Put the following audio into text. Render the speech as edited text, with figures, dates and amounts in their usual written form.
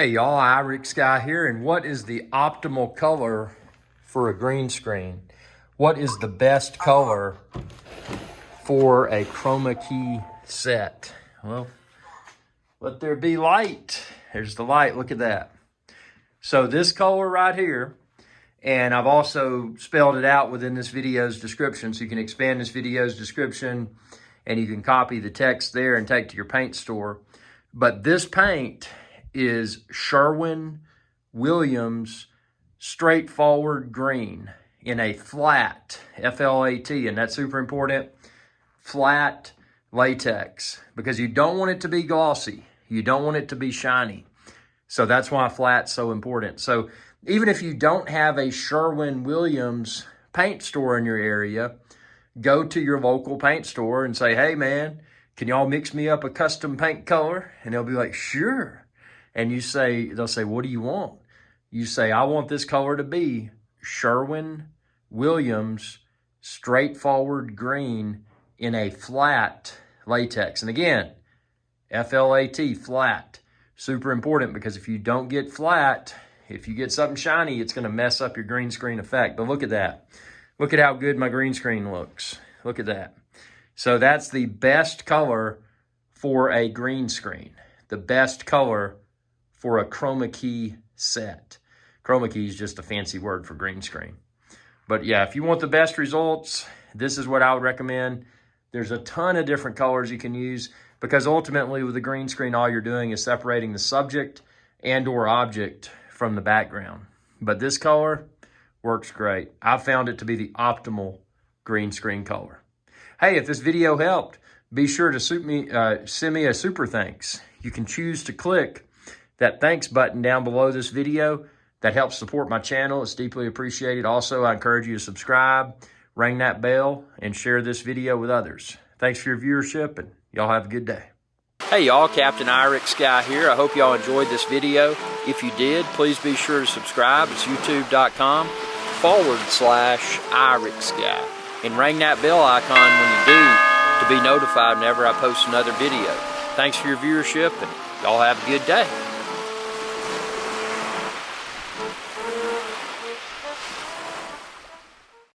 Hey y'all, Irix Guy here, and what is the optimal color for a green screen? What is the best color for a Chroma Key set? Well, let there be light. There's the light, look at that. So this color right here, and I've also spelled it out within this video's description, so you can expand this video's description and you can copy the text there and take to your paint store. But this paint is Sherwin-Williams straightforward green in a flat, F-L-A-T, and that's super important, flat latex, because you don't want it to be glossy. You don't want it to be shiny. So that's why flat's so important. So even if you don't have a Sherwin-Williams paint store in your area, go to your local paint store and say, hey man, can y'all mix me up a custom paint color? And they'll be like, sure. And you say, they'll say, what do you want? You say, I want this color to be Sherwin-Williams straightforward green in a flat latex. And again, F-L-A-T, flat. Super important, because if you don't get flat, if you get something shiny, it's going to mess up your green screen effect. But look at that. Look at how good my green screen looks. Look at that. So that's the best color for a green screen. The best color for a Chroma Key set. Chroma Key is just a fancy word for green screen. But yeah, if you want the best results, this is what I would recommend. There's a ton of different colors you can use, because ultimately with the green screen, all you're doing is separating the subject and or object from the background. But this color works great. I found it to be the optimal green screen color. Hey, if this video helped, be sure to send me a super thanks. You can choose to click that thanks button down below this video. That helps support my channel. It's deeply appreciated. Also, I encourage you to subscribe, ring that bell, and share this video with others. Thanks for your viewership, and y'all have a good day. Hey y'all, Captain Irix Guy here. I hope y'all enjoyed this video. If you did, please be sure to subscribe. It's youtube.com/Irix Guy. And ring that bell icon when you do to be notified whenever I post another video. Thanks for your viewership, and y'all have a good day.